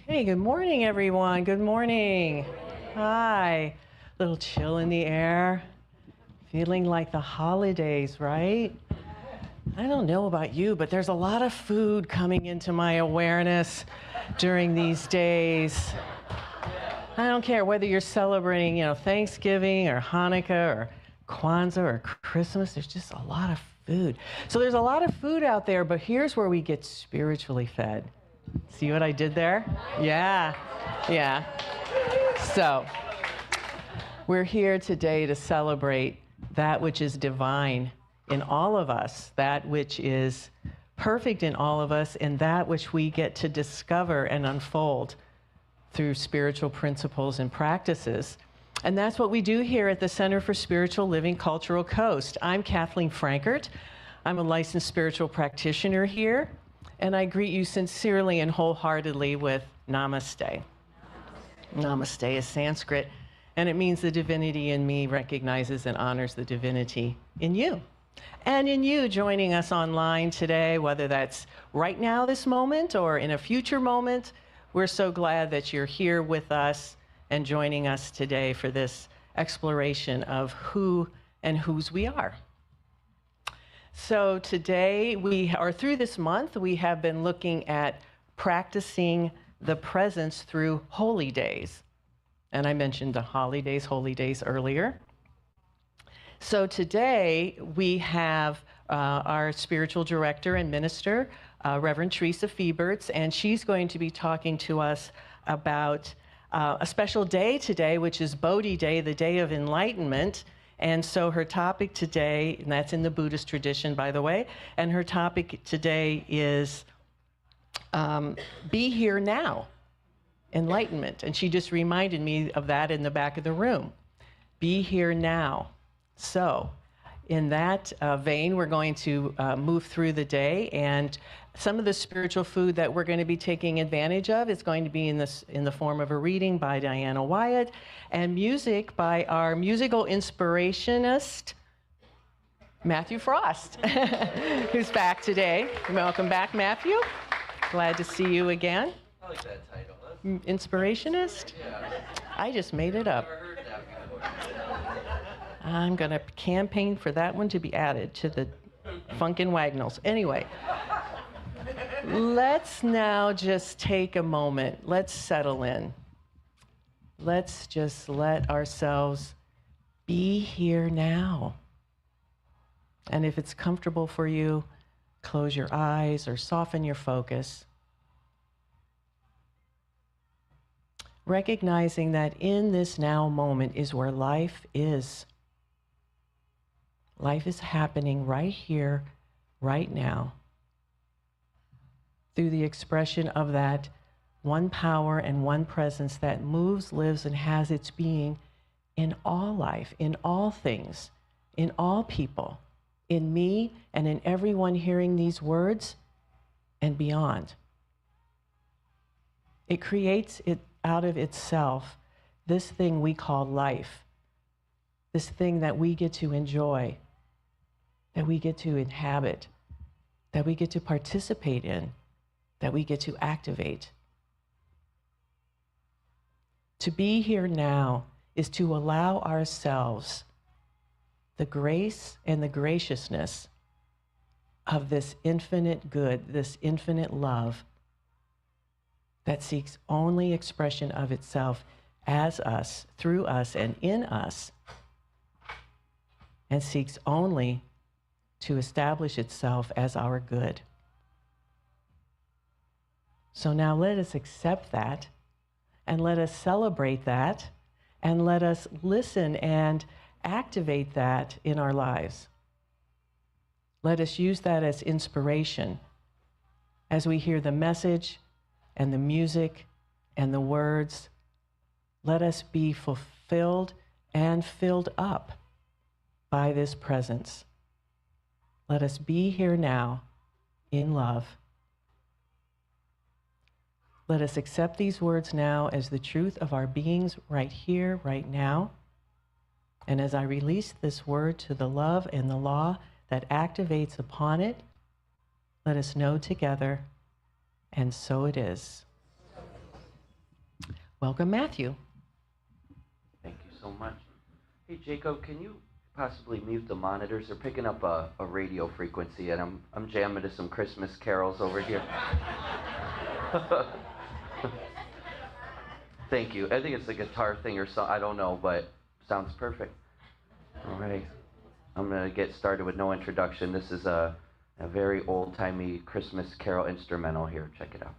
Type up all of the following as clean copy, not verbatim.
Hey, good morning, everyone. Good morning. Hi. Little chill in the air. Feeling like the holidays, right? I don't know about you, but there's a lot of food coming into my awareness during these days. I don't care whether you're celebrating, Thanksgiving or Hanukkah or Kwanzaa or Christmas. There's just a lot of food. So there's a lot of food out there, but here's where we get spiritually fed. See what I did there? Yeah. So we're here today to celebrate that which is divine in all of us, that which is perfect in all of us, and that which we get to discover and unfold through spiritual principles and practices. And that's what we do here at the Center for Spiritual Living Cultural Coast. I'm Kathleen Frankert. I'm a licensed spiritual practitioner here, and I greet you sincerely and wholeheartedly with Namaste. Namaste is Sanskrit, and it means the divinity in me recognizes and honors the divinity in you. And in you joining us online today, whether that's right now, this moment, or in a future moment, we're so glad that you're here with us and joining us today for this exploration of who and whose we are. So today, through this month, we have been looking at practicing the presence through holy days. And I mentioned the holy days earlier. So today, we have our spiritual director and minister, Reverend Theresa, and she's going to be talking to us about a special day today, which is Bodhi Day, the Day of Enlightenment. And so her topic today, and that's in the Buddhist tradition, by the way, and her topic today is Be Here Now, Enlightenment. And she just reminded me of that in the back of the room. Be here now. So in that vein, we're going to move through the day, and some of the spiritual food that we're going to be taking advantage of is going to be in the form of a reading by Diana Wyatt and music by our musical inspirationist, Matthew Frost, who's back today. Welcome back, Matthew. Glad to see you again. I like that title. Inspirationist? Yeah. I just made it up. Never heard that before. I'm going to campaign for that one to be added to the Funkin' Wagnalls. Anyway, let's now just take a moment. Let's settle in. Let's just let ourselves be here now. And if it's comfortable for you, close your eyes or soften your focus. Recognizing that in this now moment is where life is. Life is happening right here, right now, through the expression of that one power and one presence that moves, lives, and has its being in all life, in all things, in all people, in me and in everyone hearing these words and beyond. It creates it out of itself, this thing we call life, this thing that we get to enjoy, that we get to inhabit, that we get to participate in, that we get to activate. To be here now is to allow ourselves the grace and the graciousness of this infinite good, this infinite love that seeks only expression of itself as us, through us, and in us, and seeks only to establish itself as our good. So now let us accept that, and let us celebrate that, and let us listen and activate that in our lives. Let us use that as inspiration as we hear the message and the music and the words. Let us be fulfilled and filled up by this presence. Let us be here now in love. Let us accept these words now as the truth of our beings right here, right now. And as I release this word to the love and the law that activates upon it, let us know together, and so it is. Welcome, Matthew. Thank you so much. Hey, Jacob, can you possibly mute the monitors? They're picking up a radio frequency, and I'm jamming to some Christmas carols over here. Thank you. I think it's a guitar thing or something. I don't know, but sounds perfect. All right. I'm going to get started with no introduction. This is a very old-timey Christmas carol instrumental here. Check it out.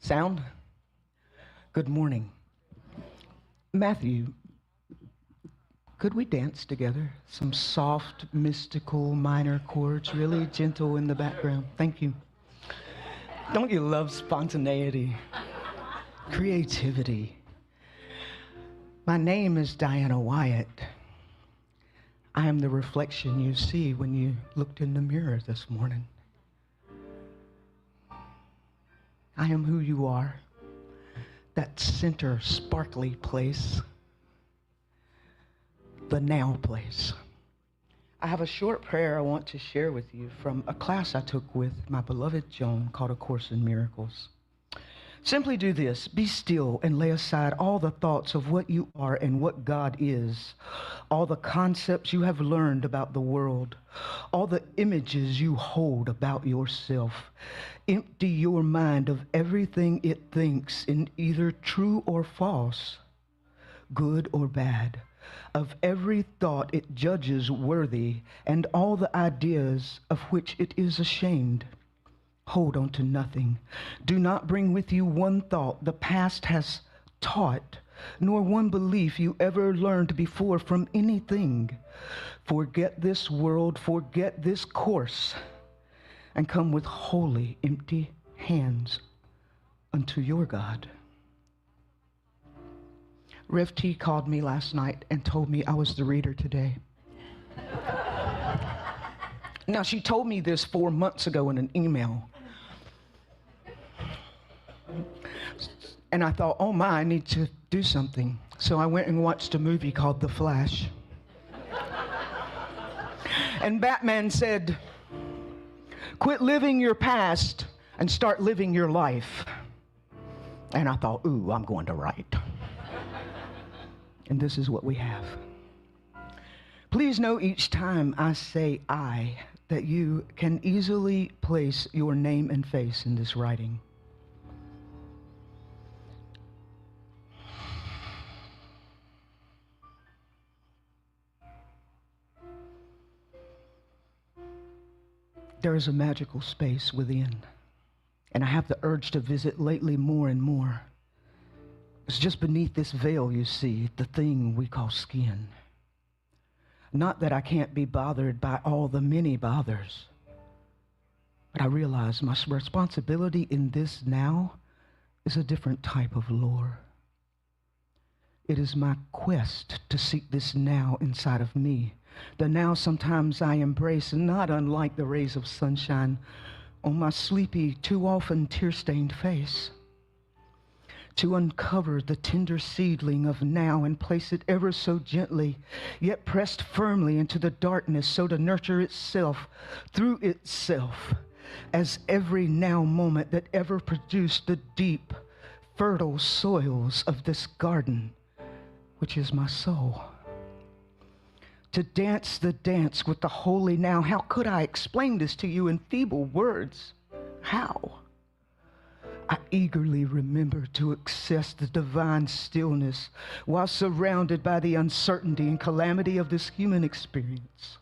Sound? Good morning. Matthew, could we dance together? Some soft, mystical minor chords, really gentle in the background. Thank you. Don't you love spontaneity? Creativity. My name is Diana Wyatt. I am the reflection you see when you looked in the mirror this morning. I am who you are, that center, sparkly place, the now place. I have a short prayer I want to share with you from a class I took with my beloved Joan called A Course in Miracles. Simply do this: be still and lay aside all the thoughts of what you are and what God is, all the concepts you have learned about the world, all the images you hold about yourself. Empty your mind of everything it thinks in either true or false, good or bad, of every thought it judges worthy, and all the ideas of which it is ashamed. Hold on to nothing. Do not bring with you one thought the past has taught, nor one belief you ever learned before from anything. Forget this world, forget this course, and come with holy, empty hands unto your God. Rev T called me last night and told me I was the reader today. Now, she told me this 4 months ago in an email. And I thought, oh my, I need to do something. So I went and watched a movie called The Flash. And Batman said, quit living your past and start living your life. And I thought, ooh, I'm going to write. And this is what we have. Please know each time I say I, that you can easily place your name and face in this writing. There is a magical space within, and I have the urge to visit lately more and more. It's just beneath this veil, you see, the thing we call skin. Not that I can't be bothered by all the many bothers, but I realize my responsibility in this now is a different type of lore. It is my quest to seek this now inside of me. The now sometimes I embrace, not unlike the rays of sunshine on my sleepy, too often tear-stained face. To uncover the tender seedling of now and place it ever so gently, yet pressed firmly into the darkness, so to nurture itself through itself, as every now moment that ever produced the deep, fertile soils of this garden, which is my soul. To dance the dance with the holy now. How could I explain this to you in feeble words? How? I eagerly remember to access the divine stillness while surrounded by the uncertainty and calamity of this human experience.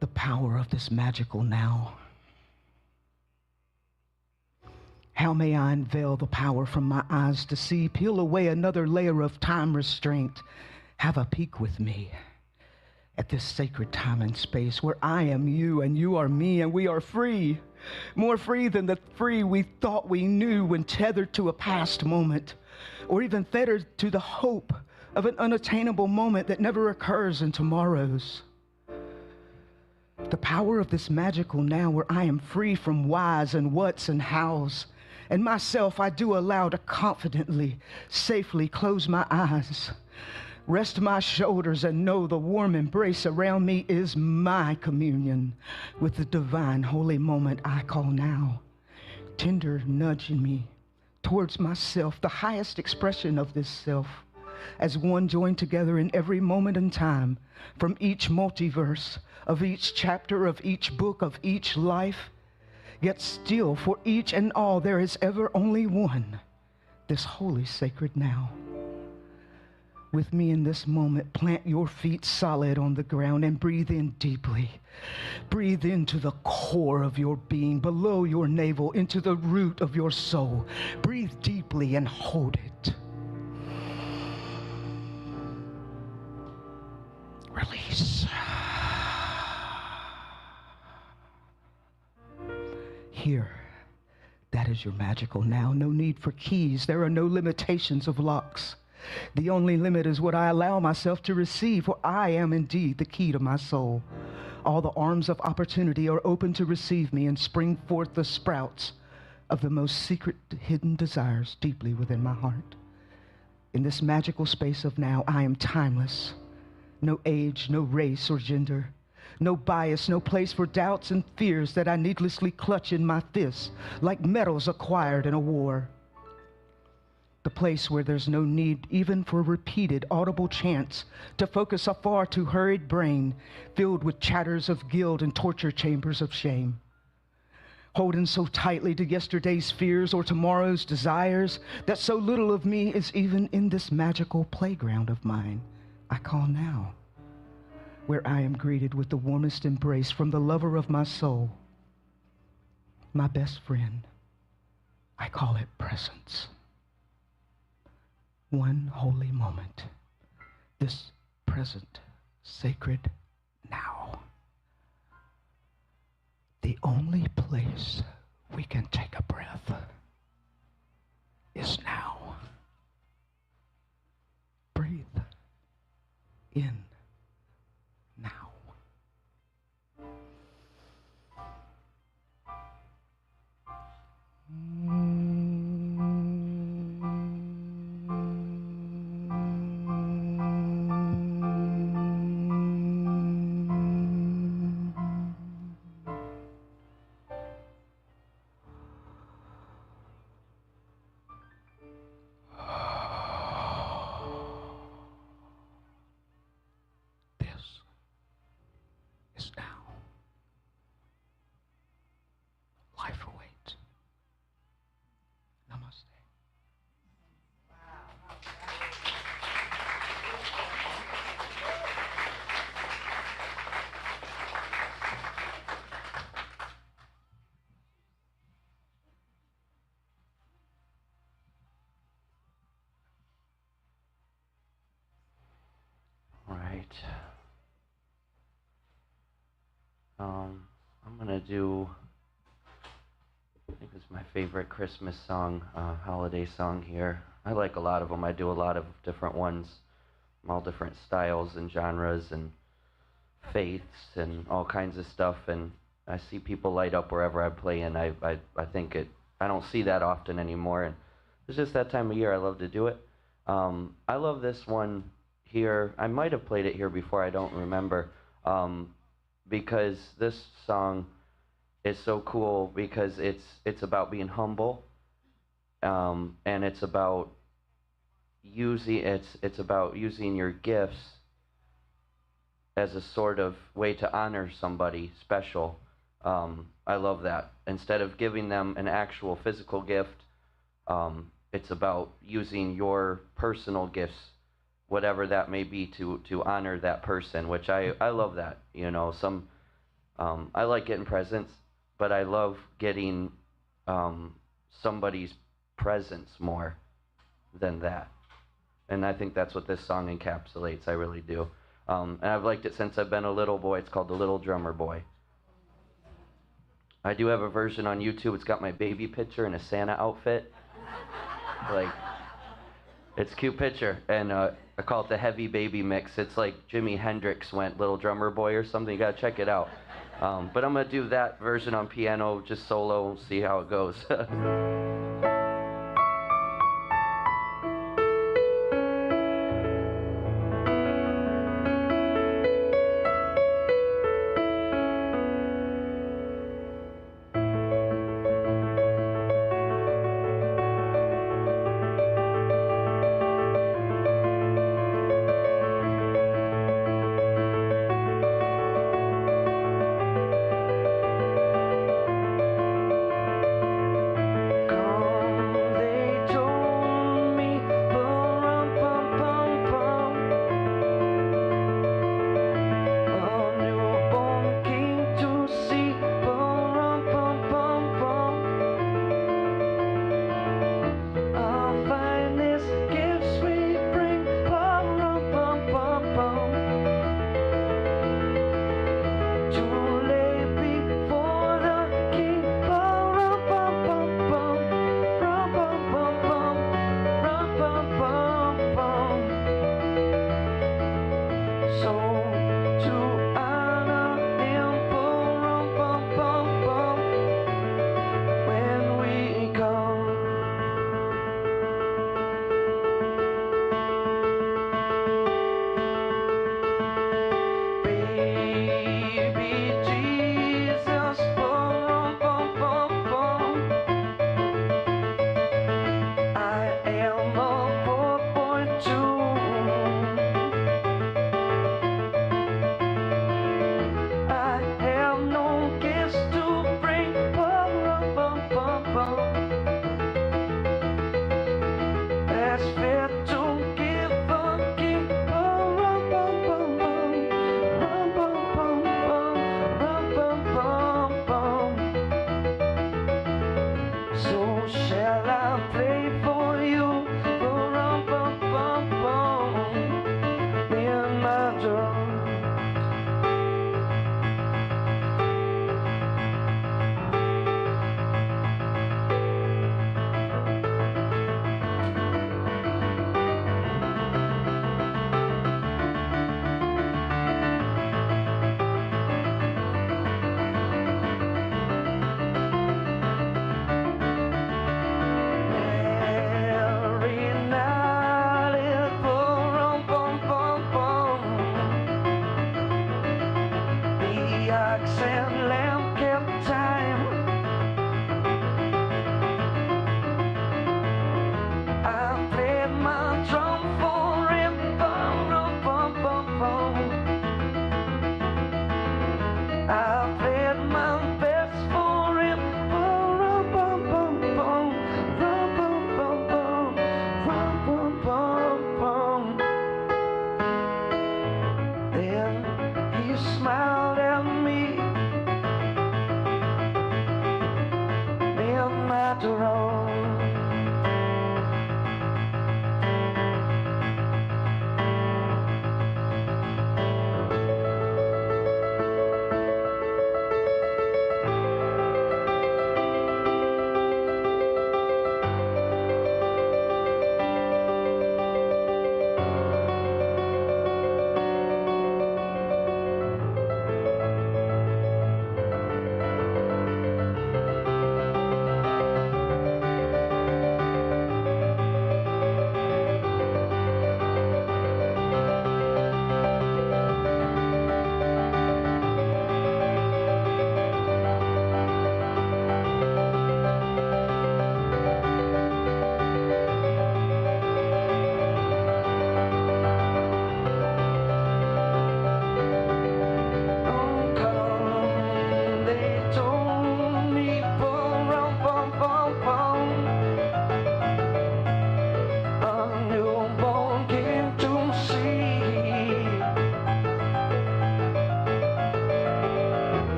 The power of this magical now. How may I unveil the power from my eyes to see, peel away another layer of time restraint, have a peek with me at this sacred time and space where I am you and you are me and we are free, more free than the free we thought we knew when tethered to a past moment, or even fettered to the hope of an unattainable moment that never occurs in tomorrows. The power of this magical now where I am free from whys and whats and hows, and myself I do allow to confidently, safely close my eyes, rest my shoulders, and know the warm embrace around me is my communion with the divine holy moment I call now, tender nudging me towards myself, the highest expression of this self, as one joined together in every moment in time, from each multiverse, of each chapter, of each book, of each life. Yet still, for each and all, there is ever only one, this holy sacred now. With me in this moment, plant your feet solid on the ground and breathe in deeply. Breathe into the core of your being, below your navel, into the root of your soul. Breathe deeply and hold it. Release. Here. That is your magical now. No need for keys. There are no limitations of locks. The only limit is what I allow myself to receive, for I am indeed the key to my soul. All the arms of opportunity are open to receive me and spring forth the sprouts of the most secret hidden desires deeply within my heart. In this magical space of now, I am timeless. No age, no race or gender. No bias, no place for doubts and fears that I needlessly clutch in my fists like medals acquired in a war. The place where there's no need even for repeated audible chants to focus a far too hurried brain filled with chatters of guilt and torture chambers of shame. Holding so tightly to yesterday's fears or tomorrow's desires that so little of me is even in this magical playground of mine I call now, where I am greeted with the warmest embrace from the lover of my soul, my best friend. I call it presence. One holy moment, this present, sacred now. The only place we can take a breath is now. Breathe in now. Is now. Life awaits. Namaste. All right. I'm gonna do, I think it's my favorite Christmas song, holiday song here. I like a lot of them. I do a lot of different ones, all different styles and genres and faiths and all kinds of stuff. And I see people light up wherever I play, and I think I don't see that often anymore. And it's just that time of year I love to do it. I love this one here. I might have played it here before, I don't remember. Because this song is so cool because it's about being humble, and it's about using your gifts as a sort of way to honor somebody special. I love that. Instead of giving them an actual physical gift, it's about using your personal gifts, whatever that may be, to honor that person, which I love that. You know, I like getting presents, but I love getting somebody's presence more than that. And I think that's what this song encapsulates. I really do. And I've liked it since I've been a little boy. It's called The Little Drummer Boy. I do have a version on YouTube. It's got my baby picture in a Santa outfit. Like, it's a cute picture. And I call it the Heavy Baby Mix. It's like Jimi Hendrix went Little Drummer Boy or something. You gotta check it out. But I'm gonna do that version on piano, just solo, see how it goes. Go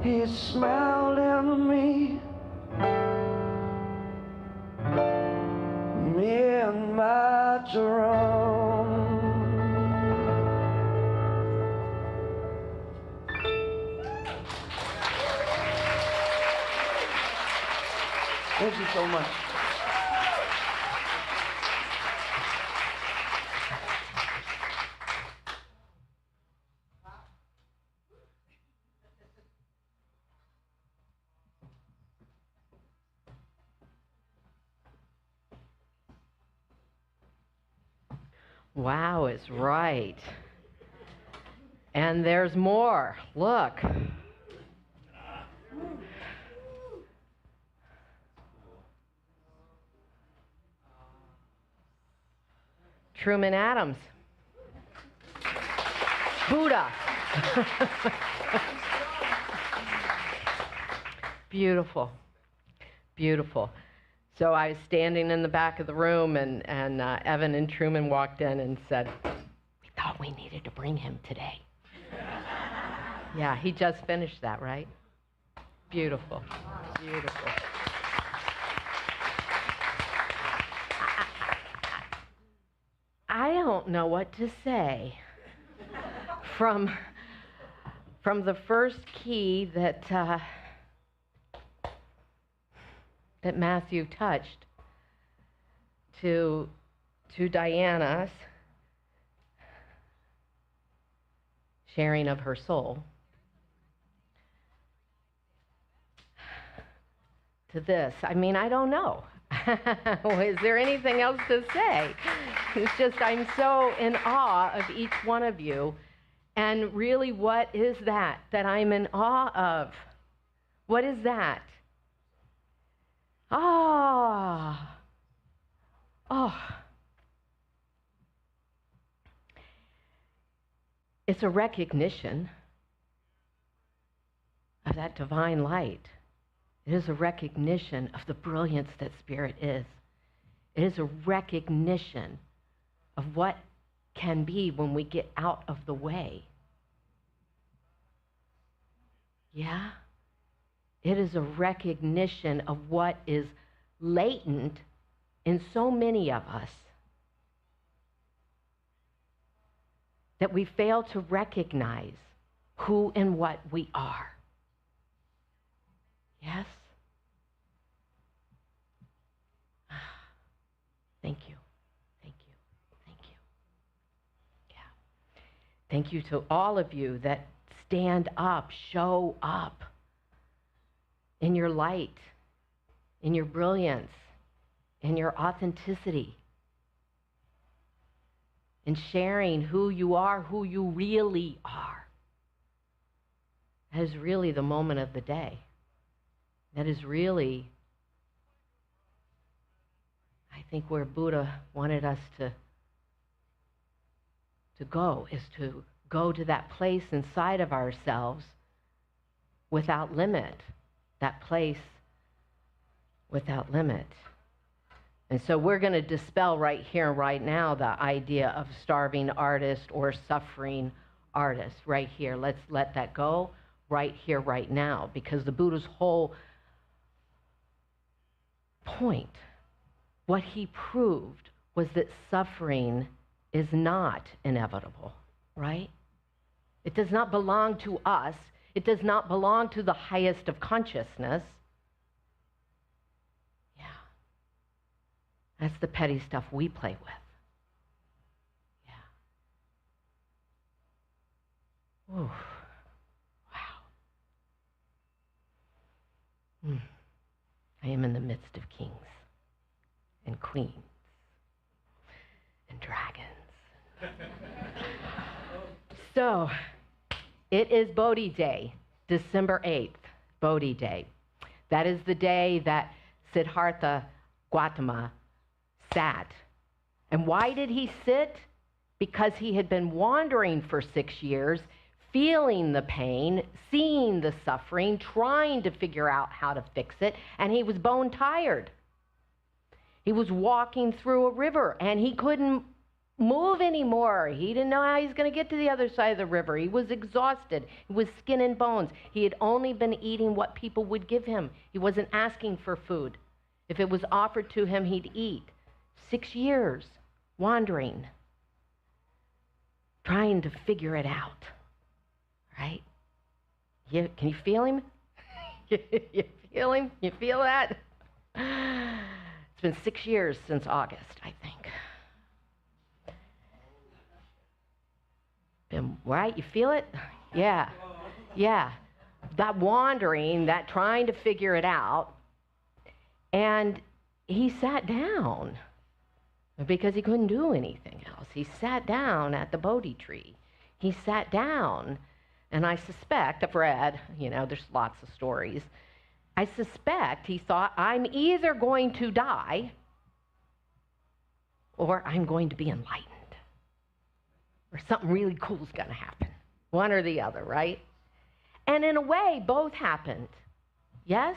He smiled at me and my Jerome. Thank you so much. Wow is right. And there's more. Look. Truman Adams. Buddha. Beautiful. Beautiful. So I was standing in the back of the room, and Evan and Truman walked in and said, "We thought we needed to bring him today." Yeah, he just finished that, right? Beautiful. Beautiful. I don't know what to say from the first key that Matthew touched to Diana's sharing of her soul, to this. I mean, I don't know. Is there anything else to say? It's just, I'm so in awe of each one of you. And really, what is that I'm in awe of? What is that? Ah. Oh. It's a recognition of that divine light. It is a recognition of the brilliance that Spirit is. It is a recognition of what can be when we get out of the way. Yeah? It is a recognition of what is latent in so many of us that we fail to recognize who and what we are. Yes? Thank you. Thank you. Thank you. Yeah. Thank you to all of you that stand up, show up in your light, in your brilliance, in your authenticity, in sharing who you are, who you really are. That is really the moment of the day. That is really, I think, where Buddha wanted us to go, is to go to that place inside of ourselves without limit, that place without limit. And so we're going to dispel right here, right now, the idea of starving artist or suffering artist right here. Let's let that go right here, right now, because the Buddha's whole point, what he proved, was that suffering is not inevitable, right? It does not belong to us. It does not belong to the highest of consciousness. Yeah. That's the petty stuff we play with. Yeah. Ooh. Wow. I am in the midst of kings and queens and dragons. So, it is Bodhi Day, December 8th, Bodhi Day. That is the day that Siddhartha Gautama sat. And why did he sit? Because he had been wandering for 6 years, feeling the pain, seeing the suffering, trying to figure out how to fix it, and he was bone tired. He was walking through a river, and he couldn't move anymore. He didn't know how he was going to get to the other side of the river. He was exhausted. He was skin and bones. He had only been eating what people would give him. He wasn't asking for food. If it was offered to him, he'd eat. 6 years wandering, trying to figure it out, right? Can you feel him? You feel him? You feel that? It's been 6 years since August, I think. Been, right? You feel it? Yeah. Yeah. That wandering, that trying to figure it out. And he sat down because he couldn't do anything else. He sat down at the Bodhi tree. He sat down, and I suspect, I've read, there's lots of stories. I suspect he thought, I'm either going to die or I'm going to be enlightened. Or something really cool is going to happen. One or the other, right? And in a way, both happened. Yes?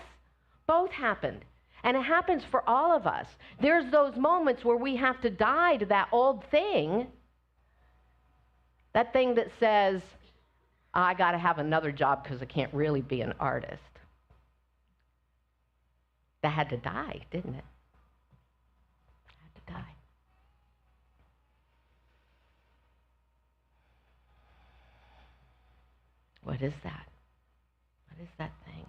Both happened. And it happens for all of us. There's those moments where we have to die to that old thing, that thing that says, I got to have another job because I can't really be an artist. That had to die, didn't it? Had to die. What is that? What is that thing?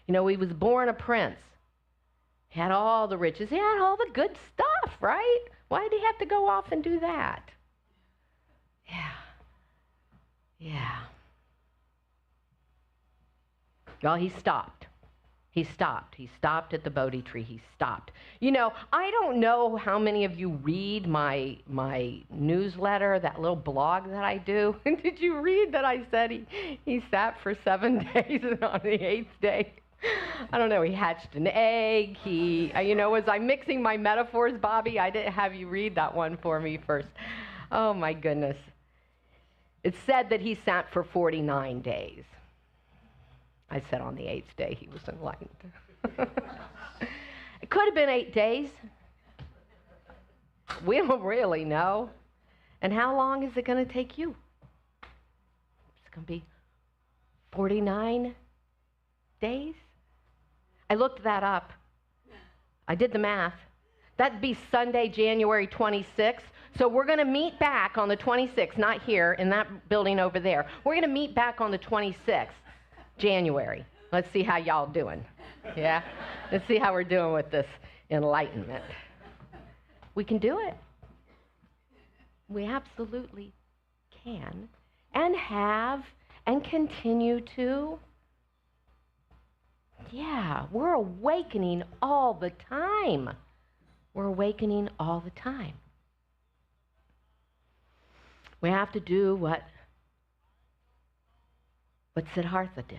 He was born a prince. He had all the riches. He had all the good stuff, right? Why did he have to go off and do that? Yeah. Yeah. Well, he stopped. He stopped. He stopped at the Bodhi tree. He stopped. I don't know how many of you read my newsletter, that little blog that I do. Did you read that I said he sat for 7 days and on the 8th day, I don't know, he hatched an egg. Was I mixing my metaphors, Bobby? I didn't have you read that one for me first. Oh, my goodness. It said that he sat for 49 days. I said on the 8th day he was enlightened. It could have been 8 days. We don't really know. And how long is it going to take you? It's going to be 49 days? I looked that up. I did the math. That'd be Sunday, January 26th. So we're going to meet back on the 26th, not here, in that building over there. We're going to meet back on the 26th, January. Let's see how y'all doing. Yeah? Let's see how we're doing with this enlightenment. We can do it. We absolutely can and have and continue to. Yeah, we're awakening all the time. We're awakening all the time. We have to do what Siddhartha did.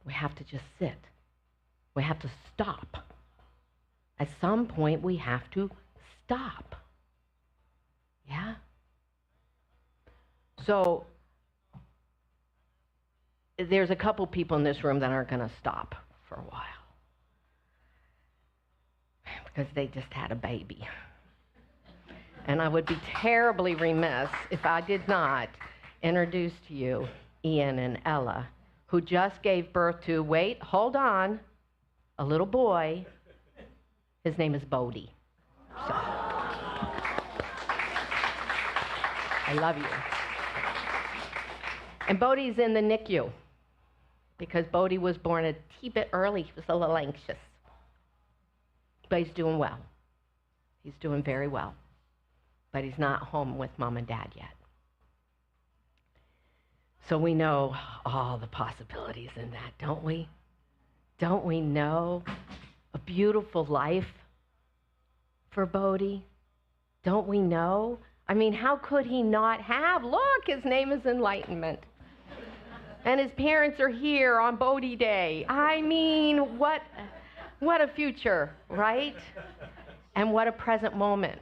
We have to just sit. We have to stop. At some point, we have to stop. Yeah? So, there's a couple people in this room that aren't going to stop for a while. Because they just had a baby. And I would be terribly remiss if I did not introduce to you Ian and Ella, who just gave birth to, wait, hold on, a little boy. His name is Bodhi. So, I love you. And Bodhi's in the NICU because Bodhi was born a teeny bit early. He was a little anxious. But he's doing well. He's doing very well. But he's not home with mom and dad yet. So we know all the possibilities in that, don't we? Don't we know a beautiful life for Bodhi? Don't we know? I mean, how could he not have? Look, his name is Enlightenment. And his parents are here on Bodhi Day. I mean, what a future, right? And what a present moment,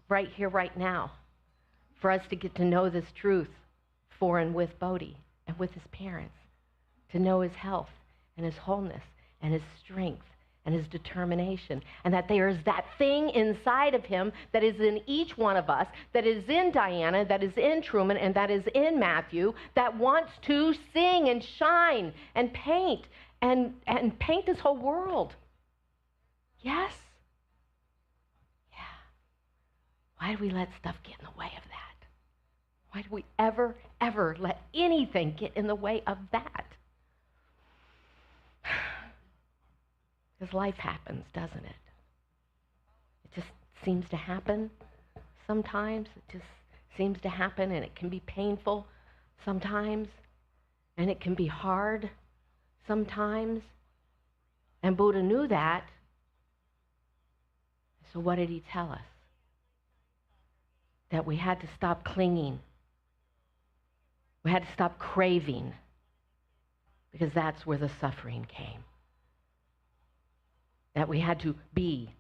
right here, right now, for us to get to know this truth for and with Bodhi and with his parents, to know his health and his wholeness and his strength and his determination, and that there is that thing inside of him that is in each one of us, that is in Diana, that is in Truman, and that is in Matthew, that wants to sing and shine and paint and paint this whole world. Yes? Yeah. Why do we let stuff get in the way of that? Why do we ever let anything get in the way of that? Because life happens, doesn't it? It just seems to happen sometimes. It just seems to happen, and it can be painful sometimes, and it can be hard sometimes. And Buddha knew that. So what did he tell us? That we had to stop clinging. We had to stop craving, because that's where the suffering came. That we had to be.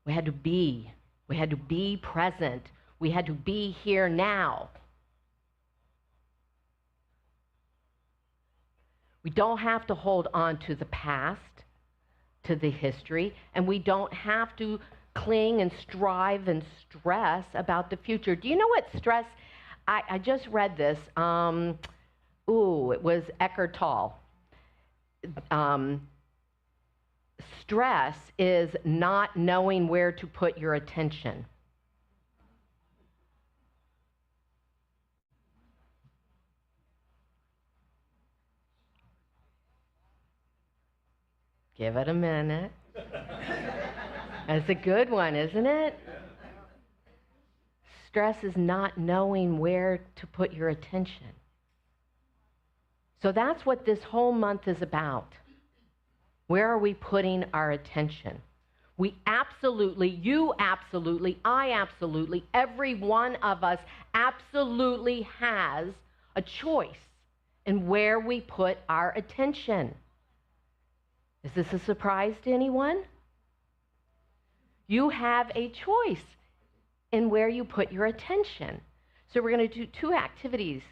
We had to be. We had to be present. We had to be here now. We don't have to hold on to the past, to the history, and we don't have to cling and strive and stress about the future. Do you know what stress? I just read this. It was Eckhart Tolle. Stress is not knowing where to put your attention. Give it a minute. That's a good one, isn't it? Stress is not knowing where to put your attention. So that's what this whole month is about. Where are we putting our attention? We absolutely, you absolutely, I absolutely, every one of us absolutely has a choice in where we put our attention. Is this a surprise to anyone? You have a choice in where you put your attention. So we're going to do two activities,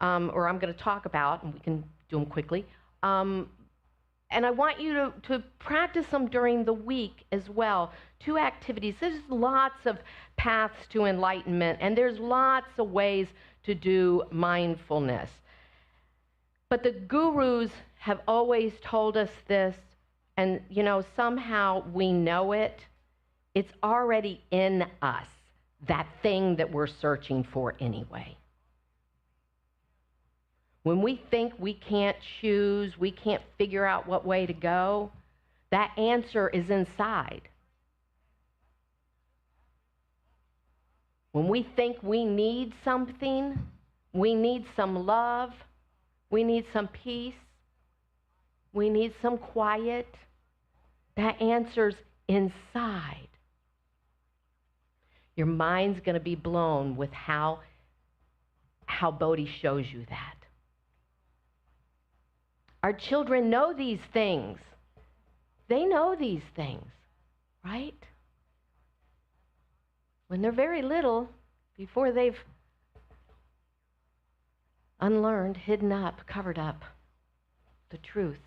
or I'm going to talk about, and we can do them quickly. And I want you to practice them during the week as well. Two activities. There's lots of paths to enlightenment, and there's lots of ways to do mindfulness. But the gurus have always told us this, and somehow we know it. It's already in us, that thing that we're searching for anyway. When we think we can't choose, we can't figure out what way to go, that answer is inside. When we think we need something, we need some love, we need some peace, we need some quiet, that answer's inside. Your mind's going to be blown with how Bodhi shows you that. Our children know these things. They know these things, right? When they're very little, before they've unlearned, hidden up, covered up the truth.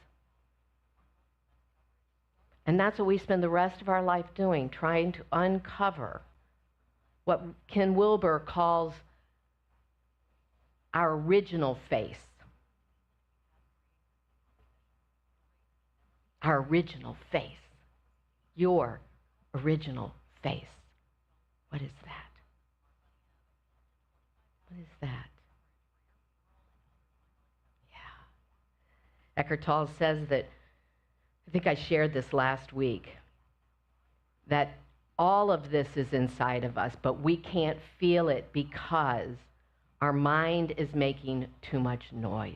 And that's what we spend the rest of our life doing, trying to uncover what Ken Wilber calls our original face. Our original face. Your original face. What is that? What is that? Yeah. Eckhart Tolle says that, I think I shared this last week, that all of this is inside of us, but we can't feel it because our mind is making too much noise.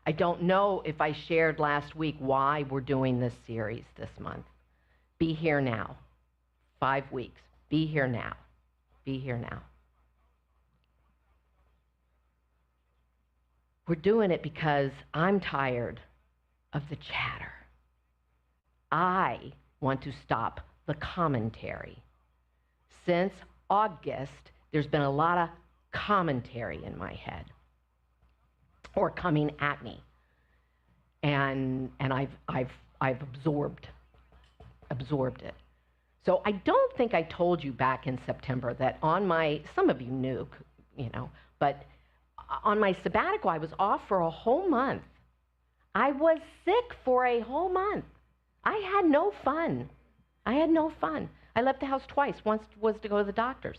I don't know if I shared last week why we're doing this series this month. Be here now. 5 weeks. Be here now. Be here now. We're doing it because I'm tired of the chatter. I want to stop the commentary. Since August, there's been a lot of commentary in my head, or coming at me. and I've absorbed it. So I don't think I told you back in September that on my, some of you knew, but on my sabbatical, I was off for a whole month. I was sick for a whole month. I had no fun. I left the house twice. Once was to go to the doctor's.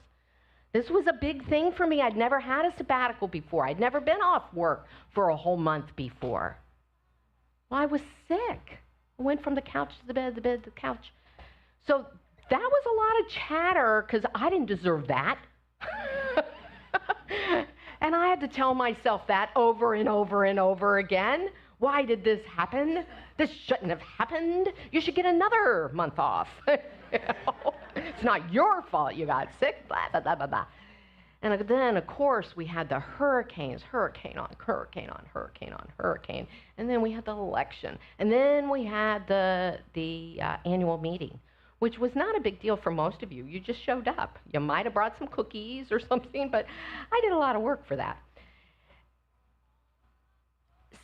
This was a big thing for me. I'd never had a sabbatical before. I'd never been off work for a whole month before. Well, I was sick. I went from the couch to the bed to the couch. So that was a lot of chatter because I didn't deserve that. And I had to tell myself that over and over and over again. Why did this happen? This shouldn't have happened. You should get another month off. It's not your fault you got sick, blah, blah, blah, blah, blah. And then, of course, we had the hurricanes, hurricane on hurricane on hurricane on hurricane. And then we had the election. And then we had the annual meeting, which was not a big deal for most of you. You just showed up. You might have brought some cookies or something, but I did a lot of work for that.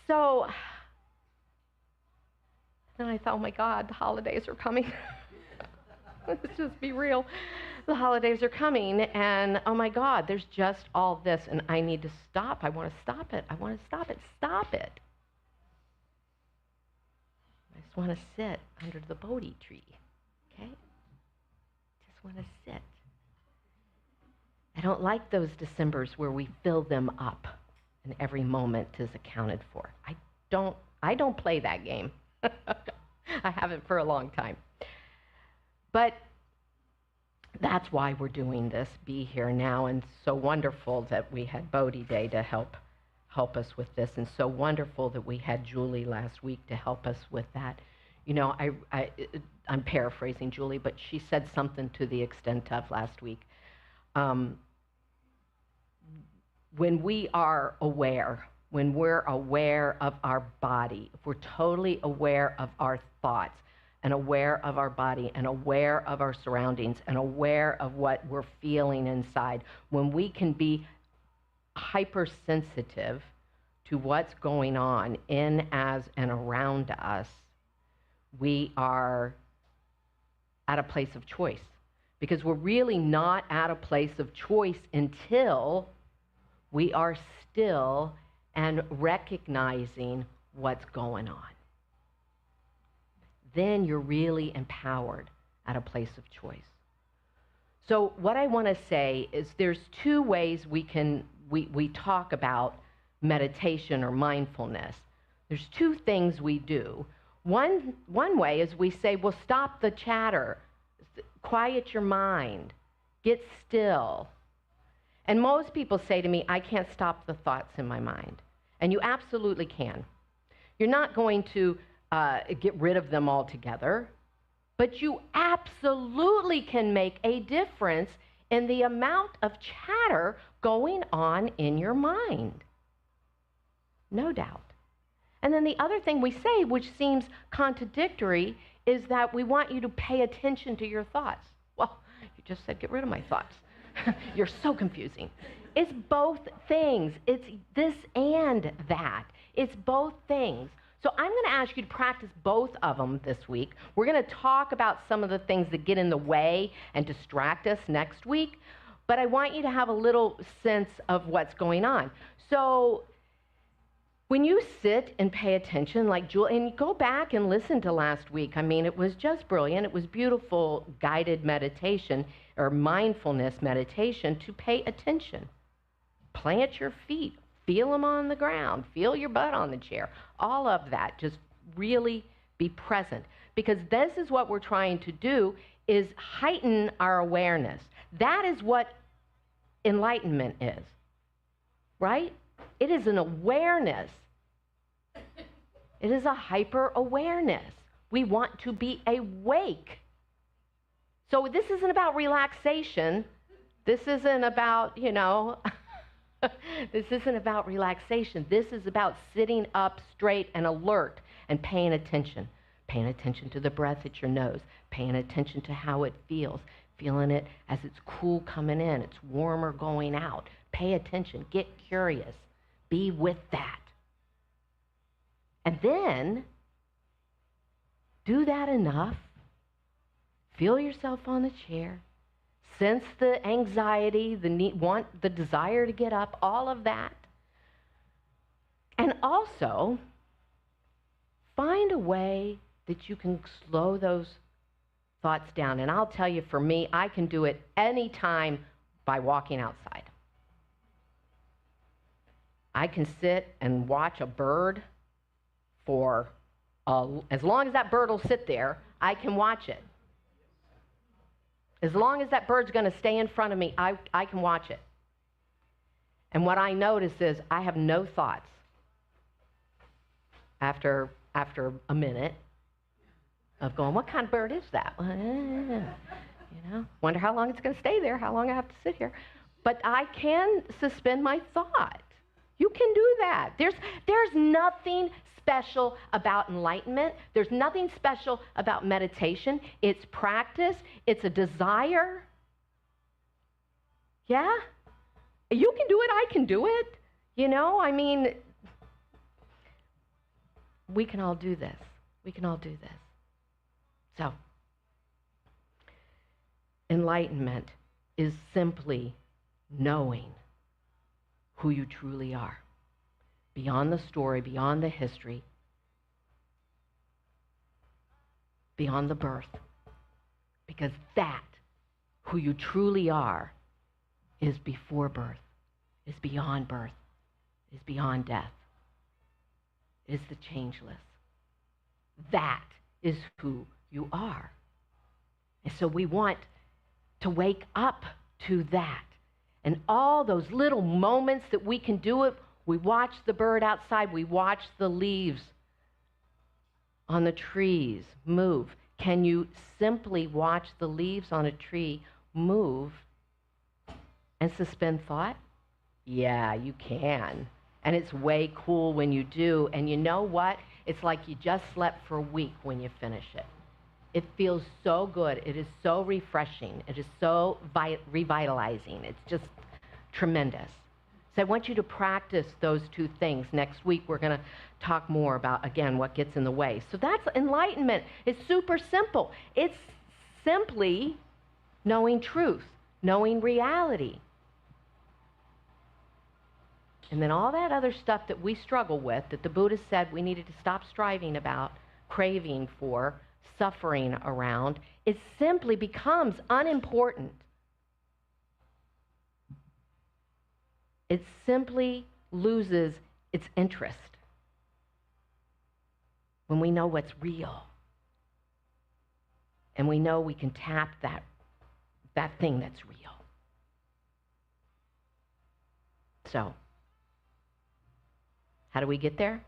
So then I thought, oh my God, the holidays are coming. Let's just be real. The holidays are coming, and oh my God, there's just all this, and I need to stop. I want to stop it. I want to stop it. Stop it. I just want to sit under the Bodhi tree, okay? Just want to sit. I don't like those Decembers where we fill them up and every moment is accounted for. I don't play that game. I haven't for a long time. But that's why we're doing this, Be Here Now, and so wonderful that we had Bodhi Day to help us with this, and so wonderful that we had Julie last week to help us with that. I'm paraphrasing Julie, but she said something to the extent of last week. When we are aware, when we're aware of our body, if we're totally aware of our thoughts, and aware of our body, and aware of our surroundings, and aware of what we're feeling inside, when we can be hypersensitive to what's going on in, as, and around us, we are at a place of choice. Because we're really not at a place of choice until we are still and recognizing what's going on. Then you're really empowered at a place of choice. So what I want to say is there's two ways we talk about meditation or mindfulness. There's two things we do. One way is we say, well, stop the chatter, quiet your mind, get still. And most people say to me, I can't stop the thoughts in my mind. And you absolutely can. You're not going to get rid of them altogether, but you absolutely can make a difference in the amount of chatter going on in your mind. No doubt. And then the other thing we say, which seems contradictory, is that we want you to pay attention to your thoughts. Well, you just said get rid of my thoughts. You're so confusing. It's both things. It's this and that. It's both things. So I'm going to ask you to practice both of them this week. We're going to talk about some of the things that get in the way and distract us next week, but I want you to have a little sense of what's going on. So when you sit and pay attention, like Julie, and go back and listen to last week, I mean, it was just brilliant. It was beautiful guided meditation or mindfulness meditation to pay attention. Plant your feet. Feel them on the ground. Feel your butt on the chair. All of that. Just really be present. Because this is what we're trying to do, is heighten our awareness. That is what enlightenment is. Right? It is an awareness. It is a hyper-awareness. We want to be awake. So this isn't about relaxation. This isn't about, this isn't about relaxation. This is about sitting up straight and alert and paying attention. Paying attention to the breath at your nose. Paying attention to how it feels. Feeling it as it's cool coming in. It's warmer going out. Pay attention. Get curious. Be with that. And then do that enough. Feel yourself on the chair. Sense the anxiety, the need, the desire to get up, all of that. And also, find a way that you can slow those thoughts down. And I'll tell you, for me, I can do it anytime by walking outside. I can sit and watch a bird for, as long as that bird will sit there, I can watch it. As long as that bird's going to stay in front of me, I can watch it. And what I notice is I have no thoughts after a minute of going, what kind of bird is that? You know, wonder how long it's going to stay there, how long I have to sit here. But I can suspend my thought. You can do that. There's nothing special about enlightenment. There's nothing special about meditation. It's practice. It's a desire. Yeah? You can do it. I can do it. You know, I mean, we can all do this. We can all do this. So, enlightenment is simply knowing who you truly are. Beyond the story, beyond the history, beyond the birth. Because that, who you truly are, is before birth, is beyond birth, is beyond death, is the changeless. That is who you are. And so we want to wake up to that. And all those little moments that we can do it, we watch the bird outside, we watch the leaves on the trees move. Can you simply watch the leaves on a tree move and suspend thought? Yeah, you can. And it's way cool when you do. And you know what? It's like you just slept for a week when you finish it. It feels so good. It is so refreshing. It is so revitalizing. It's just tremendous. So I want you to practice those two things. Next week, we're going to talk more about, again, what gets in the way. So that's enlightenment. It's super simple. It's simply knowing truth, knowing reality. And then all that other stuff that we struggle with, that the Buddha said we needed to stop striving about, craving for, suffering around, it simply becomes unimportant. It simply loses its interest when we know what's real. And we know we can tap that thing that's real. So, how do we get there?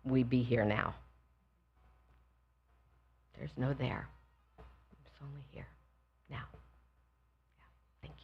We be here now. There's no there. It's only here, now. Yeah. Thank you.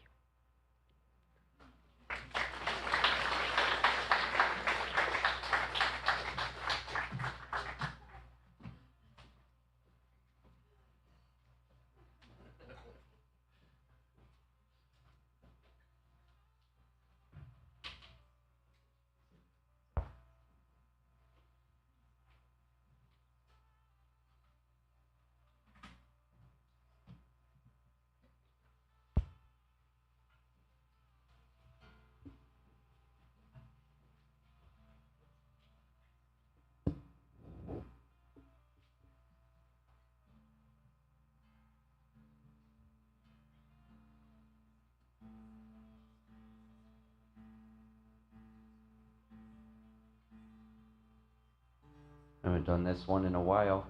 I haven't done this one in a while.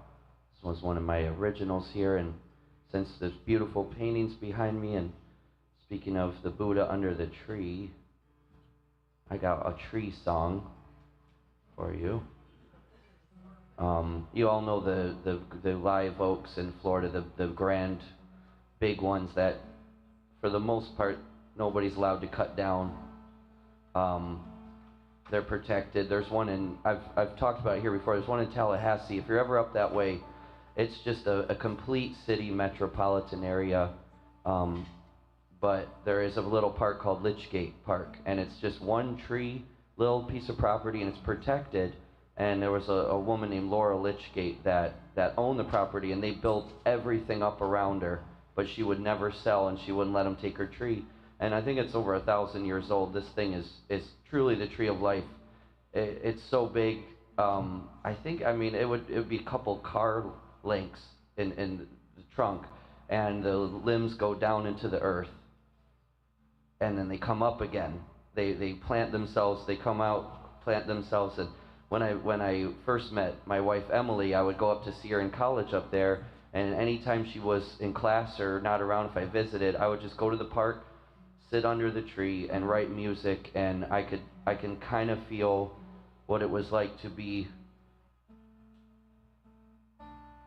This was one of my originals here, and since there's beautiful paintings behind me, and speaking of the Buddha under the tree, I got a tree song for you. You all know the live oaks in Florida, the grand big ones that, for the most part, nobody's allowed to cut down. They're protected. There's one in, I've talked about it here before, there's one in Tallahassee. If you're ever up that way, it's just a complete city metropolitan area. But there is a little park called Litchgate Park, and it's just one tree little piece of property, and it's protected. And there was a woman named Laura Litchgate that owned the property, and they built everything up around her, but she would never sell, and she wouldn't let them take her tree. And I think it's over 1,000 years old. This thing is truly the tree of life. It's so big. I mean, it would be a couple car lengths in the trunk, and the limbs go down into the earth, and then they come up again. They plant themselves. They come out, plant themselves. And when I first met my wife Emily, I would go up to see her in college up there, and anytime she was in class or not around, if I visited, I would just go to the park, sit under the tree, and write music. And I can kind of feel what it was like to be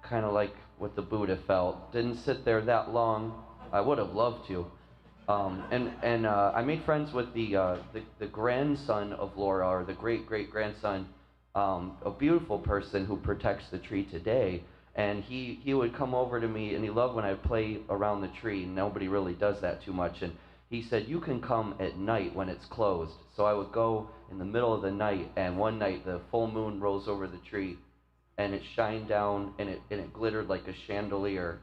kind of like what the Buddha felt. Didn't sit there that long. I would have loved to. I made friends with the grandson of Laura, or the great-great-grandson, a beautiful person who protects the tree today. And he would come over to me, and he loved when I play around the tree. Nobody really does that too much. And he said, you can come at night when it's closed. So I would go in the middle of the night, and one night the full moon rose over the tree, and it shined down, and it glittered like a chandelier.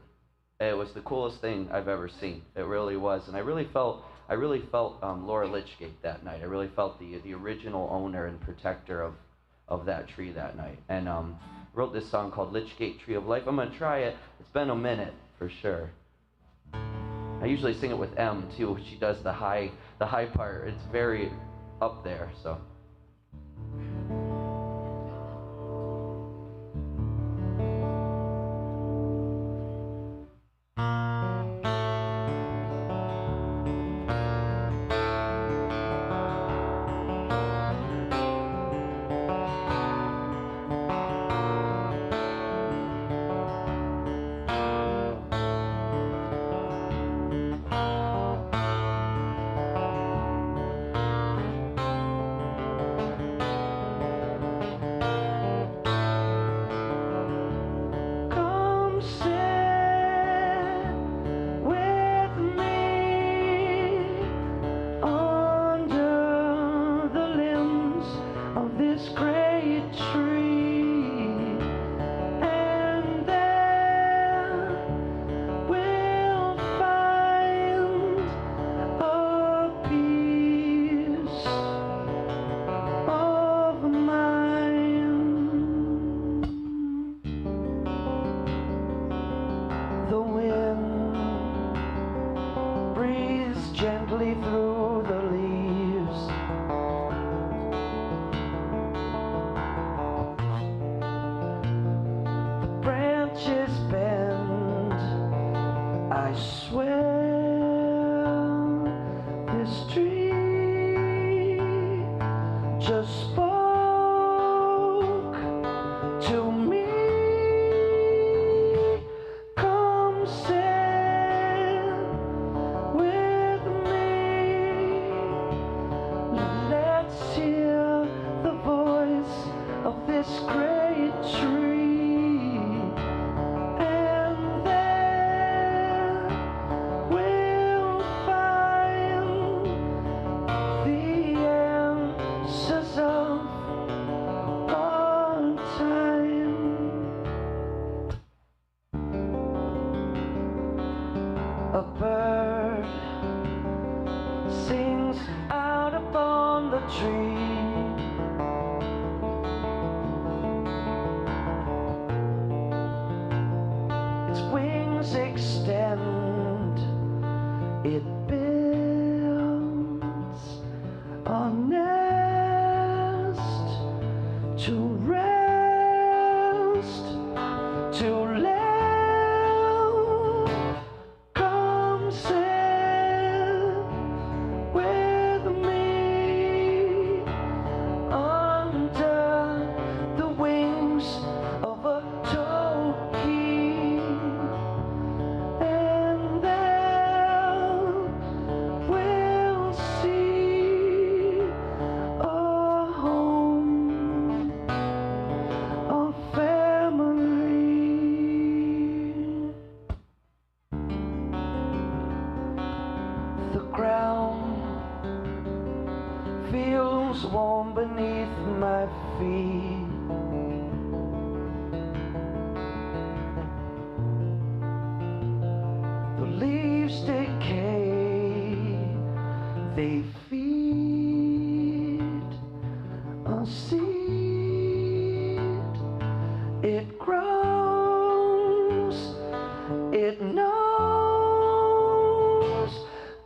It was the coolest thing I've ever seen. It really was. And I really felt Laura Litchgate that night. I really felt the original owner and protector of that tree that night. And wrote this song called Litchgate Tree of Life. I'm going to try it. It's been a minute for sure. I usually sing it with M too. She does the high part. It's very up there, so. feels warm beneath my feet. The leaves decay, they feed a seed. It grows, it knows.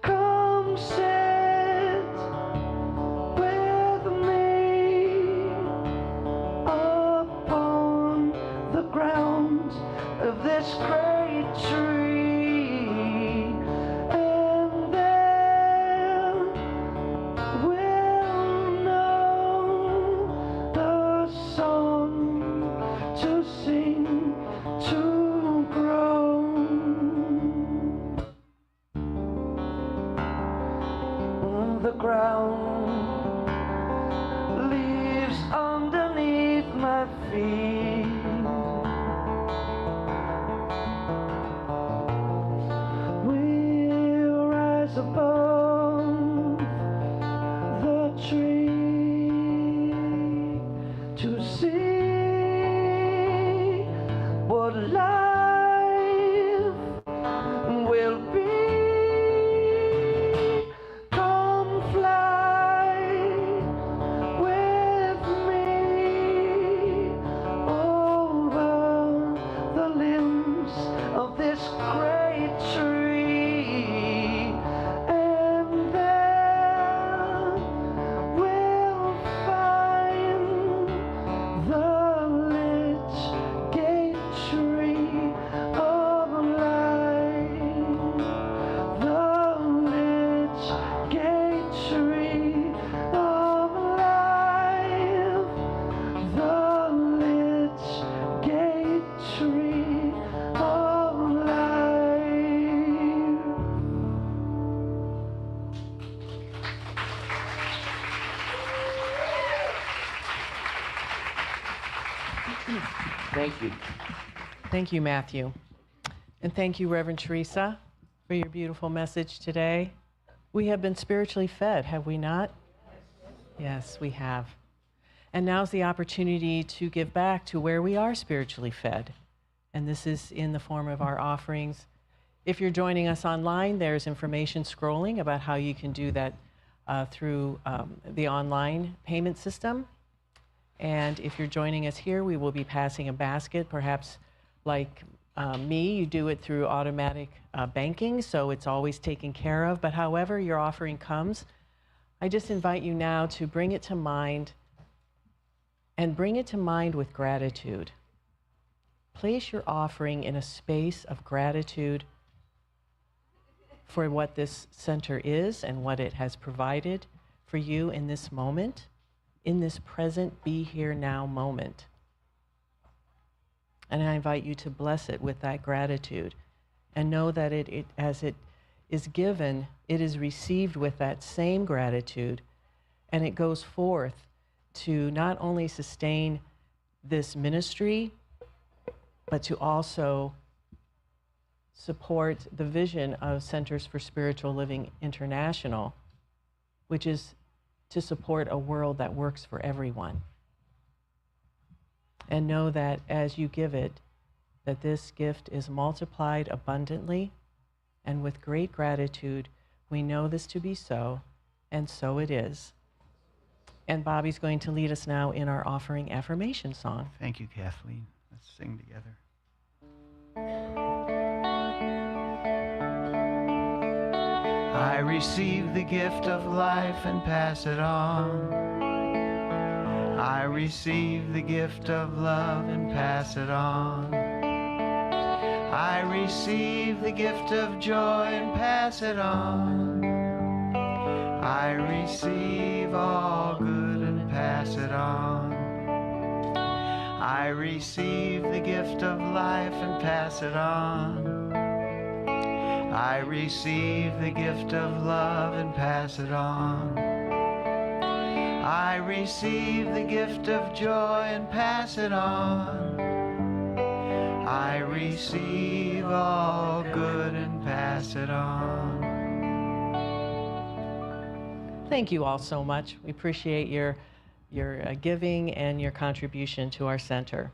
Come sit with me upon the ground of this great tree, and then we'll know the song to sing, to grow. The ground, leaves underneath my feet. We'll rise above the tree to see what life will be. Come fly with me over the limbs of this great tree, and there we'll find the lich gate tree of life, the lich gate tree of life, the lich gate tree of life. Thank you. Thank you, Matthew. And thank you, Reverend Theresa, for your beautiful message today. We have been spiritually fed, have we not? Yes, we have. And now's the opportunity to give back to where we are spiritually fed. And this is in the form of our offerings. If you're joining us online, there's information scrolling about how you can do that through the online payment system. And if you're joining us here, we will be passing a basket, perhaps like me, you do it through automatic banking, so it's always taken care of. But however your offering comes, I just invite you now to bring it to mind, and bring it to mind with gratitude. Place your offering in a space of gratitude for what this center is and what it has provided for you in this moment, in this present, be here now moment. And I invite you to bless it with that gratitude and know that as it is given, it is received with that same gratitude, and it goes forth to not only sustain this ministry, but to also support the vision of Centers for Spiritual Living International, which is to support a world that works for everyone. And know that as you give it, that this gift is multiplied abundantly, and with great gratitude, we know this to be so, and so it is. And Bobby's going to lead us now in our offering affirmation song. Thank you, Kathleen. Let's sing together. I receive the gift of life and pass it on. I receive the gift of love and pass it on. I receive the gift of joy and pass it on. I receive all good and pass it on. I receive the gift of life and pass it on. I receive the gift of love and pass it on. I receive the gift of joy and pass it on. I receive all good and pass it on. Thank you all so much. We appreciate your giving and your contribution to our center.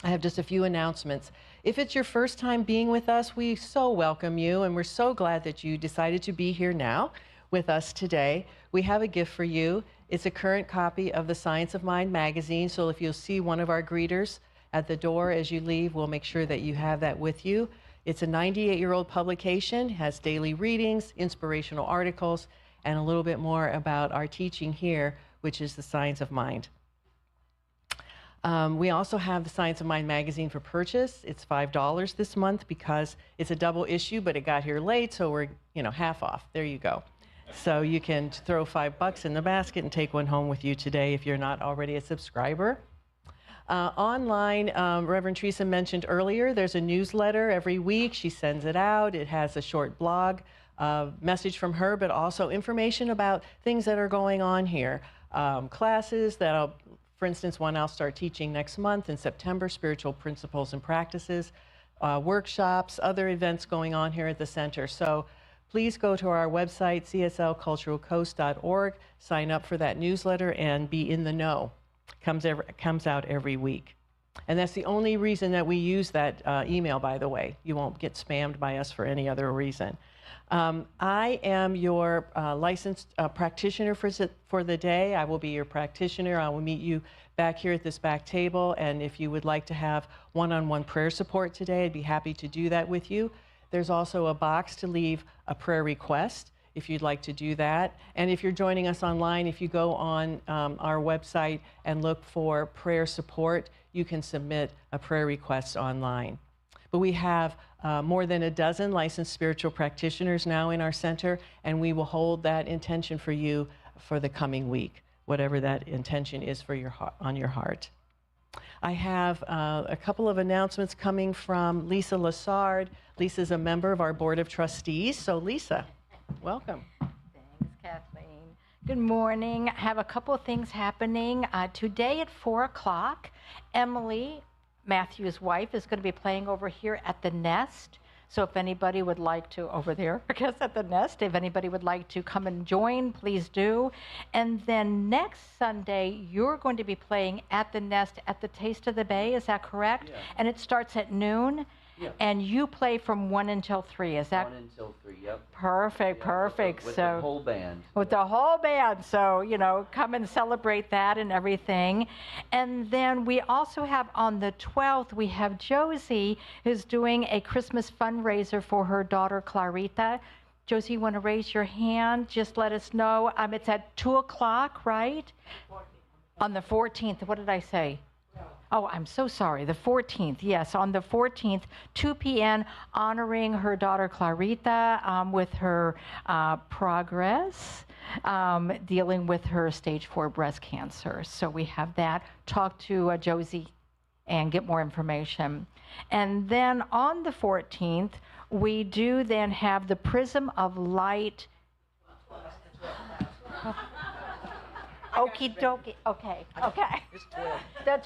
I have just a few announcements. If it's your first time being with us, we so welcome you, and we're so glad that you decided to be here now with us today. We have a gift for you. It's a current copy of the Science of Mind magazine, so if you'll see one of our greeters at the door as you leave, we'll make sure that you have that with you. It's a 98-year-old publication, has daily readings, inspirational articles, and a little bit more about our teaching here, which is the Science of Mind. We also have the Science of Mind magazine for purchase. It's $5 this month because it's a double issue, but it got here late, so we're half off. There you go. So you can throw $5 in the basket and take one home with you today if you're not already a subscriber. Online, Reverend Theresa mentioned earlier, there's a newsletter every week. She sends it out. It has a short blog message from her, but also information about things that are going on here. Classes that for instance, one I'll start teaching next month in September, Spiritual Principles and Practices, workshops, other events going on here at the center. So please go to our website, cslculturalcoast.org, sign up for that newsletter and be in the know. Comes out every week. And that's the only reason that we use that email, by the way. You won't get spammed by us for any other reason. I am your licensed practitioner for the day. I will be your practitioner. I will meet you back here at this back table. And if you would like to have one-on-one prayer support today, I'd be happy to do that with you. There's also a box to leave a prayer request if you'd like to do that. And if you're joining us online, if you go on our website and look for prayer support, you can submit a prayer request online. But we have more than a dozen licensed spiritual practitioners now in our center, and we will hold that intention for you for the coming week, whatever that intention is for on your heart. I have a couple of announcements coming from Lisa Lassard. Lisa's a member of our Board of Trustees. So Lisa, welcome. Thanks, Kathleen. Good morning. I have a couple of things happening. Today at 4 o'clock, Emily, Matthew's wife, is going to be playing over here at the Nest. So if anybody would like to, over there, I guess at the Nest, if anybody would like to come and join, please do. And then next Sunday, you're going to be playing at the Nest at the Taste of the Bay, is that correct? Yeah. And it starts at noon? Yeah. And you play from 1 until 3, is that? 1 until 3, yep. Perfect, Yeah, perfect. With so the whole band. with the whole band, so come and celebrate that and everything. And then we also have on the 12th, we have Josie who's doing a Christmas fundraiser for her daughter Clarita. Josie, you want to raise your hand? Just let us know. It's at 2 o'clock, right? 14th. On the 14th. What did I say? Oh, I'm so sorry. The 14th, yes, on the 14th, 2 p.m., honoring her daughter Clarita with her progress, dealing with her stage 4 breast cancer. So we have that. Talk to Josie and get more information. And then on the 14th, we do then have the Prism of Light. Okie dokie. Okay. It's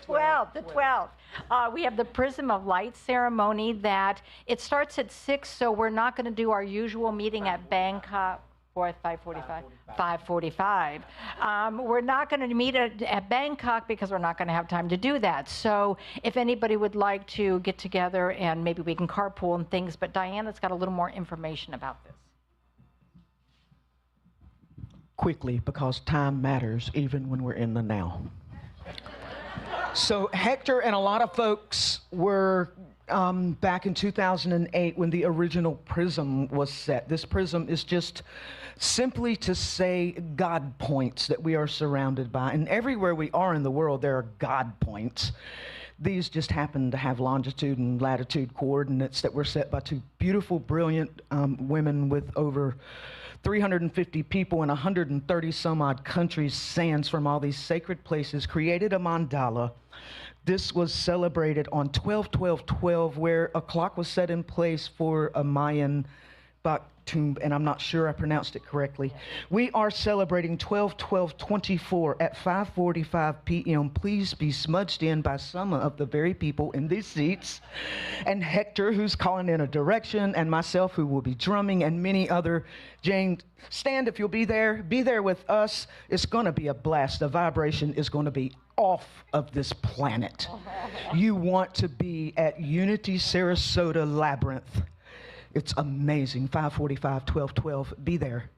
12. The 12th. We have the Prism of Light ceremony that it starts at 6, so we're not going to do our usual meeting at Bangkok. 5:45. 5:45. We're not going to meet at Bangkok because we're not going to have time to do that. So if anybody would like to get together and maybe we can carpool and things, but Diana's got a little more information about this. Quickly, because time matters even when we're in the now. So Hector and a lot of folks were back in 2008 when the original prism was set. This prism is just simply to say God points that we are surrounded by. And everywhere we are in the world, there are God points. These just happen to have longitude and latitude coordinates that were set by two beautiful, brilliant women with over 350 people in 130 some odd countries, sands from all these sacred places, created a mandala. This was celebrated on 12/12/12, where a clock was set in place for a Mayan, about tomb, and I'm not sure I pronounced it correctly. We are celebrating 12/12/24 at 5:45 p.m. Please be smudged in by some of the very people in these seats, and Hector, who's calling in a direction, and myself, who will be drumming, and many other. Jane, stand if you'll be there. Be there with us. It's going to be a blast. The vibration is going to be off of this planet. You want to be at Unity Sarasota Labyrinth. It's amazing. 5:45, 12:12. Be there.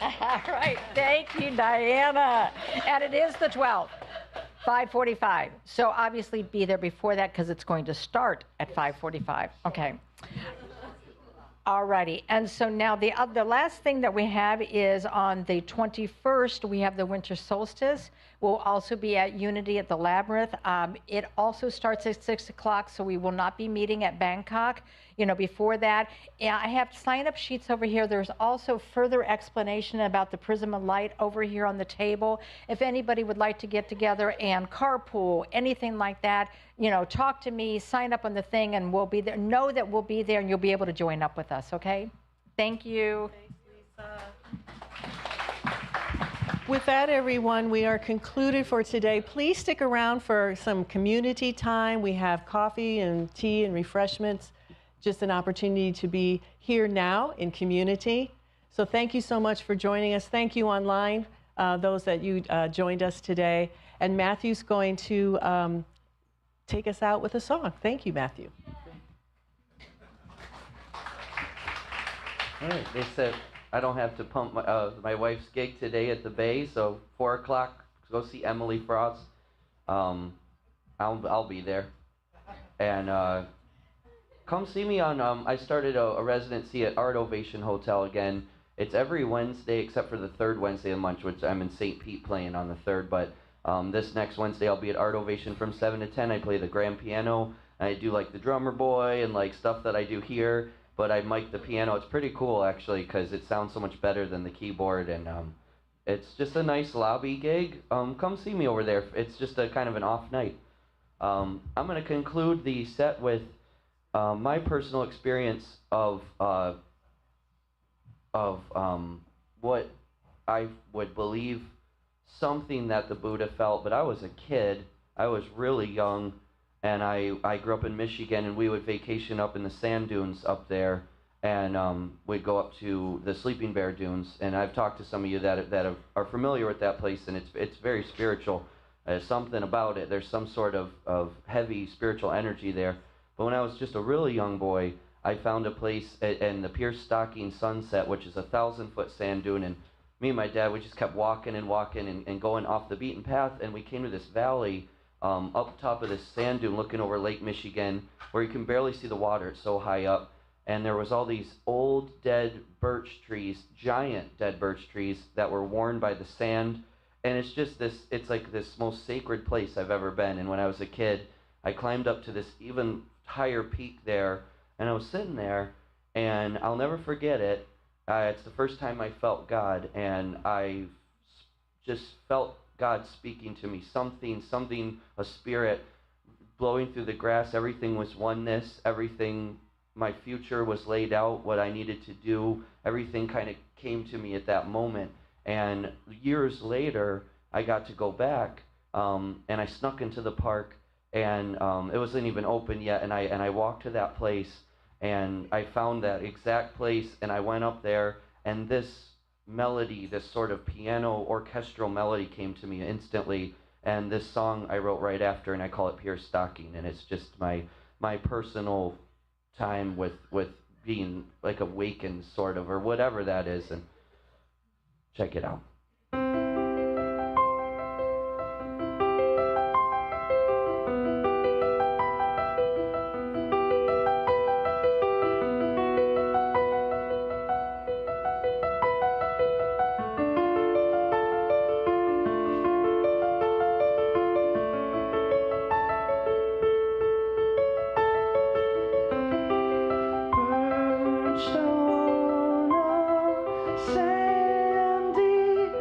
All right. Thank you, Diana. And it is the 12th, 5:45. So obviously be there before that because it's going to start at 5:45. Okay. All righty. And so now the last thing that we have is on the 21st, we have the winter solstice. We'll also be at Unity at the Labyrinth. It also starts at 6 o'clock, so we will not be meeting at Bangkok, before that. I have sign-up sheets over here. There's also further explanation about the Prism of Light over here on the table. If anybody would like to get together and carpool, anything like that, talk to me, sign up on the thing, and we'll be there. Know that we'll be there, and you'll be able to join up with us, okay? Thank you. Thanks, Lisa. With that, everyone, we are concluded for today. Please stick around for some community time. We have coffee and tea and refreshments. Just an opportunity to be here now in community. So thank you so much for joining us. Thank you online, those that you joined us today. And Matthew's going to take us out with a song. Thank you, Matthew. All right, they said I don't have to pump my wife's gig today at the Bay, so 4 o'clock, go see Emily Frost. I'll be there. And come see me on, I started a residency at Art Ovation Hotel again. It's every Wednesday except for the third Wednesday of the month, which I'm in St. Pete playing on the 3rd, but this next Wednesday I'll be at Art Ovation from 7 to 10. I play the grand piano. I do like the drummer boy and like stuff that I do here, but I mic the piano. It's pretty cool actually because it sounds so much better than the keyboard, and it's just a nice lobby gig. Come see me over there. It's just a kind of an off night. I'm going to conclude the set with my personal experience of what I would believe something that the Buddha felt, but I was a kid. I was really young, and I grew up in Michigan, and we would vacation up in the sand dunes up there, and we'd go up to the Sleeping Bear Dunes, and I've talked to some of you that are familiar with that place, and it's very spiritual. There's something about it. There's some sort of heavy spiritual energy there. But when I was just a really young boy, I found a place in the Pierce Stocking Sunset, which is a 1,000-foot sand dune, and me and my dad, we just kept walking and walking and going off the beaten path, and we came to this valley up top of this sand dune looking over Lake Michigan, where you can barely see the water. It's so high up, and there was all these old dead birch trees, giant dead birch trees that were worn by the sand, and it's just this, it's like this most sacred place I've ever been. And when I was a kid, I climbed up to this even higher peak there, and I was sitting there, and I'll never forget it. It's the first time I felt God, and I just felt God speaking to me, something, a spirit blowing through the grass. Everything was oneness, everything, my future was laid out, what I needed to do, everything kind of came to me at that moment. And years later, I got to go back, and I snuck into the park, and it wasn't even open yet, and I walked to that place, and I found that exact place, and I went up there, and this melody, this sort of piano orchestral melody came to me instantly, and this song I wrote right after, and I call it Pierce Stocking, and it's just my personal time with being like awakened, sort of, or whatever that is, and check it out. Perched on a sandy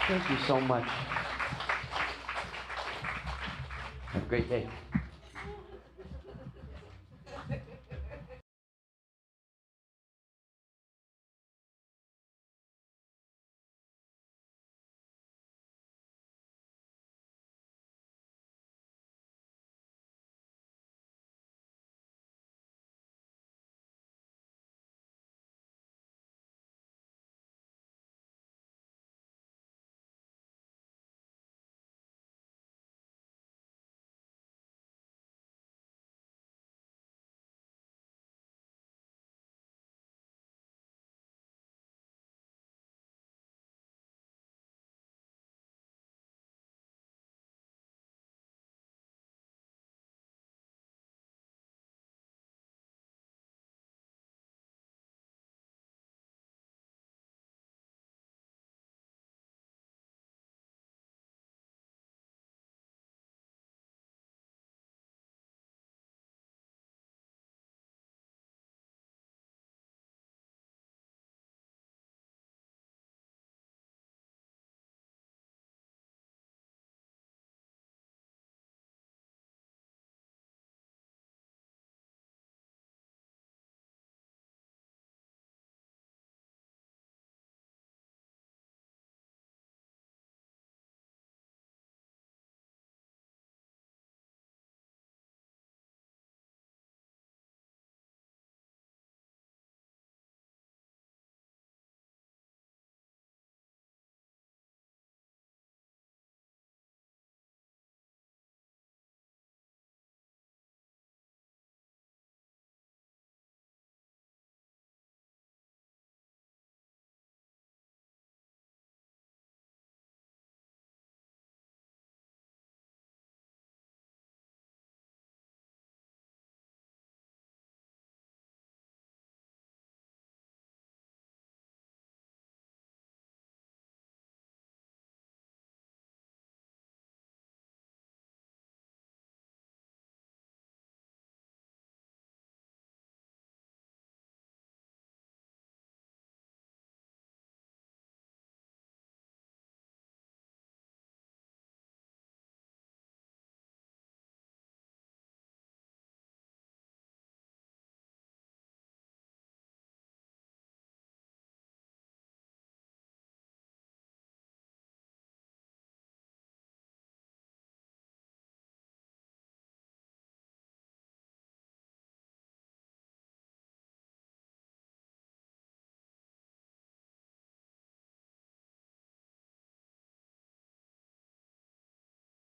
Thank you so much. Have a great day.